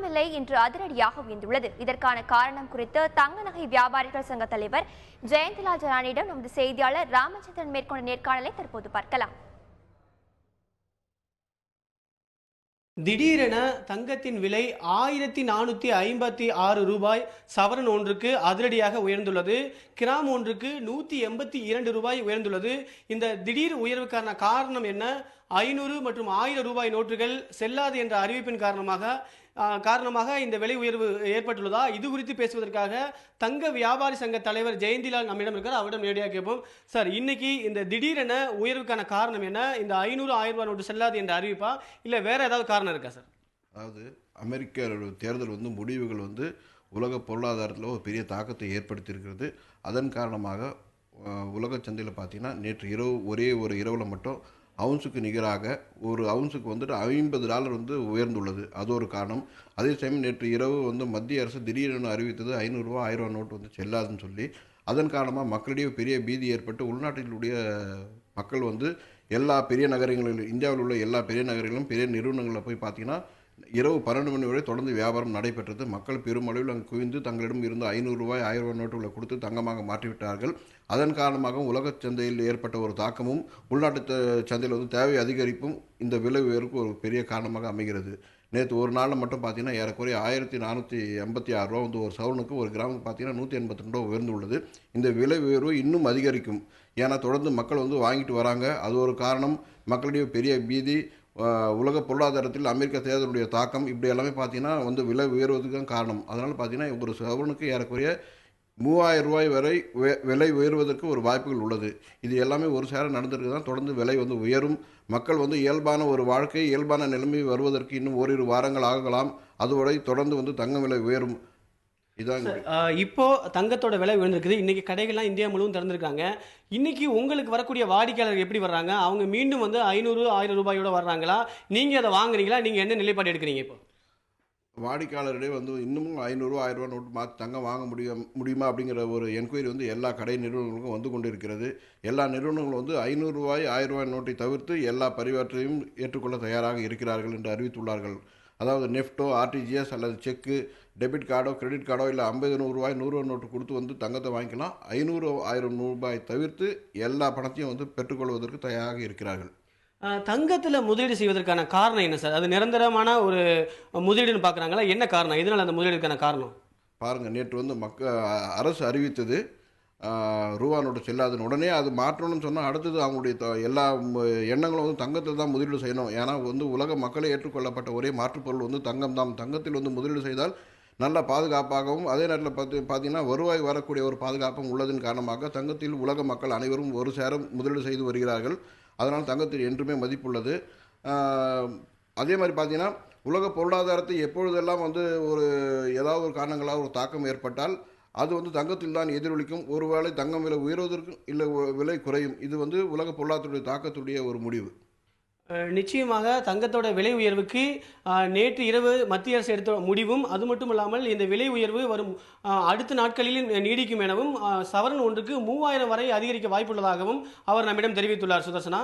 தங்கம் விலை இன்று அதிரடியாக உயர்ந்துள்ளது. இதற்கான காரணம் குறித்து தங்க நகை வியாபாரிகள் சங்க தலைவர் ஜெயந்திலால் ஜலானியிடம் நமது செய்தியாளர் ராமச்சந்திரன் மேற்கொண்ட நேர்காணலை தற்போது பார்க்கலாம். திடீரென தங்கத்தின் விலை 1456 ரூபாய் சவரன் ஒன்றுக்கு அதிரடியாக உயர்ந்துள்ளது. கிராம் ஒன்றுக்கு 182 ரூபாய் உயர்ந்துள்ளது. இந்த திடீர் உயர்வுக்கான காரணம் என்ன? 500 மற்றும் 1000 ரூபாய் நோட்டுகள் செல்லாது என்ற அறிவிப்பின் காரணமாக இந்த விலை உயர்வு ஏற்பட்டுள்ளதா? இது குறித்து பேசுவதற்காக தங்க வியாபாரி சங்க தலைவர் ஜெயந்திலால் நம்மிடம் இருக்கார். அவரிடம் நேரடியாக கேட்போம். சார், இன்னைக்கு இந்த திடீரென உயர்வுக்கான காரணம் என்ன? இந்த 500 1000 ரூபாய் நோட்டு செல்லாது என்ற அறிவிப்பா, இல்லை வேற ஏதாவது காரணம் இருக்கா சார்? அதாவது அமெரிக்க தேர்தல் முடிவுகள் உலக பொருளாதாரத்தில் ஒரு பெரிய தாக்கத்தை ஏற்படுத்தியிருக்கிறது. அதன் காரணமாக உலக சந்தையில் பார்த்தீங்கன்னா நேற்று இரவு ஒரே ஒரு இரவில் மட்டும் அவுன்ஸுக்கு நிகராக ஒரு அவுன்ஸுக்கு $50 உயர்ந்துள்ளது. அது ஒரு காரணம். அதே சமயம் நேற்று இரவு மத்திய அரசு திடீரென அறிவித்தது 500 ரூபா 1000 ரூபா நோட்டு செல்லாதுன்னு சொல்லி, அதன் காரணமாக மக்களிடையே பெரிய பீதி ஏற்பட்டு உள்நாட்டிலுடைய மக்கள் எல்லா பெரிய நகரங்களிலும், இந்தியாவில் உள்ள எல்லா பெரிய நகரங்களிலும் பெரிய நிறுவனங்களில் போய் பார்த்தீங்கன்னா இரவு 12 மணி வரை தொடர்ந்து வியாபாரம் நடைபெற்றது. மக்கள் பெருமளவில் அங்கு குவிந்து தங்களிடம் இருந்த 500 ரூபாய் 1000 ரூபாய் நோட்டுகளை கொடுத்து தங்கமாக மாற்றிவிட்டார்கள். அதன் காரணமாக உலக சந்தையில் ஏற்பட்ட ஒரு தாக்கமும் உள்நாட்டு சந்தையில் தேவை அதிகரிப்பும் இந்த விலை உயர்வுக்கு ஒரு பெரிய காரணமாக அமைகிறது. நேற்று ஒரு நாளில் மட்டும் பார்த்தீங்கன்னா ஏறக்குறைய 1486 ரூபா ஒரு சவரனுக்கு, ஒரு கிராமுக்கு பார்த்தீங்கன்னா 182 ரூபா உயர்ந்துள்ளது. இந்த விலை உயர்வு இன்னும் அதிகரிக்கும். ஏன்னா தொடர்ந்து மக்கள் வாங்கிட்டு வராங்க. அது ஒரு காரணம். மக்களிடையே பெரிய பீதி, உலக பொருளாதாரத்தில் அமெரிக்க தேர்தலுடைய தாக்கம், இப்படி எல்லாமே பார்த்தீங்கன்னா விலை உயர்வதுக்கு தான் காரணம். அதனால் பார்த்தீங்கன்னா ஒரு சவரனுக்கு ஏறக்குறைய 3000 ரூபாய் வரை விலை உயர்வதற்கு ஒரு வாய்ப்புகள் உள்ளது. இது எல்லாமே ஒரு சேர நடந்திருக்கு தான். தொடர்ந்து விலை உயரும். மக்கள் இயல்பான ஒரு வாழ்க்கை, இயல்பான நிலைமை வருவதற்கு இன்னும் ஓரிரு வாரங்கள் ஆகலாம். அதோட தொடர்ந்து தங்க விலை உயரும். இப்போ தங்கத்தோட விலை உயர்ந்திருக்குது. இன்னைக்கு கடைகள்லாம் இந்தியா முழுவதும் திறந்திருக்காங்க. இன்னைக்கு உங்களுக்கு வரக்கூடிய வாடிக்கையாளர்கள் எப்படி வர்றாங்க? அவங்க மீண்டும் 500 1000 ரூபாயோட வர்றாங்களா? நீங்க அதை வாங்குறீங்களா? நீங்க என்ன நிலைப்பாடு எடுக்கிறீங்க? இப்போ வாடிக்கையாளரிடையே இன்னமும் 500 ரூபா 1000 ரூபா நோட்டு மாற்றி தங்கம் வாங்க முடியுமா அப்படிங்கிற ஒரு என்கொயரி எல்லா கடை நிறுவனங்களுக்கும் கொண்டு இருக்கிறது. எல்லா நிறுவனங்களும் 500 ரூபாய் 1000 ரூபாய் நோட்டை தவிர்த்து எல்லா பரிவர்த்தனையும் ஏற்றுக்கொள்ள தயாராக இருக்கிறார்கள் என்று அறிவித்துள்ளார்கள். அதாவது நெஃப்டோ, ஆர்டிஜிஎஸ் அல்லது செக்கு, டெபிட் கார்டோ, கிரெடிட் கார்டோ, இல்லை 50 100 ரூபாய் 100 ரூபா நோட்டு கொடுத்து தங்கத்தை வாங்கிக்கலாம். 500 1000 ரூபாய் தவிர்த்து எல்லா பணத்தையும் பெற்றுக்கொள்வதற்கு தயாராக இருக்கிறார்கள். தங்கத்தில் முதலீடு செய்வதற்கான காரணம் என்ன சார்? அது நிரந்தரமான ஒரு முதலீடுன்னு பார்க்குறாங்களா? என்ன காரணம்? இதனால் அந்த முதலீடுக்கான காரணம் பாருங்கள். நேற்று அரசு அறிவித்தது ரூபா நோட்டு செல்லாதுன்னு. உடனே அது மாற்றணும்னு சொன்னால் அடுத்தது அவங்களுடைய எல்லா எண்ணங்களும் தங்கத்தில் தான் முதலீடு செய்யணும். ஏன்னா உலக மக்களை ஏற்றுக்கொள்ளப்பட்ட ஒரே மாற்றுப்பொருள் தங்கம் தான். தங்கத்தில் முதலீடு செய்தால் நல்ல பாதுகாப்பாகவும், அதே நேரத்தில் பார்த்தீங்கன்னா வருவாய் வரக்கூடிய ஒரு பாதுகாப்பும் உள்ளதன் காரணமாக தங்கத்தில் உலக மக்கள் அனைவரும் ஒரு சேர முதலீடு செய்து வருகிறார்கள். அதனால் தங்கத்தில் என்றுமே மதிப்புள்ளது. அதே மாதிரி பார்த்தீங்கன்னா உலக பொருளாதாரத்தை எப்பொழுதெல்லாம் ஒரு ஏதாவது ஒரு காரணங்களாக ஒரு தாக்கம் ஏற்பட்டால் அது தங்கத்தில் தான் எதிரொலிக்கும். ஒருவேளை தங்கம் விலை உயர்வதற்கும் இல்லை விலை குறையும். இது உலக பொருளாதாரத்துடைய தாக்கத்துடைய ஒரு முடிவு. நிச்சயமாக தங்கத்தோட விலை உயர்வுக்கு நேற்று இரவு மத்திய அரசு எடுத்த முடிவும், அது மட்டும் இல்லாமல் இந்த விலை உயர்வு வரும் அடுத்த நாட்களில் நீடிக்கும் எனவும், சவரன் ஒன்றுக்கு 3000 வரை அதிகரிக்க வாய்ப்புள்ளதாகவும் அவர் நம்மிடம் தெரிவித்துள்ளார். சுதர்சனா.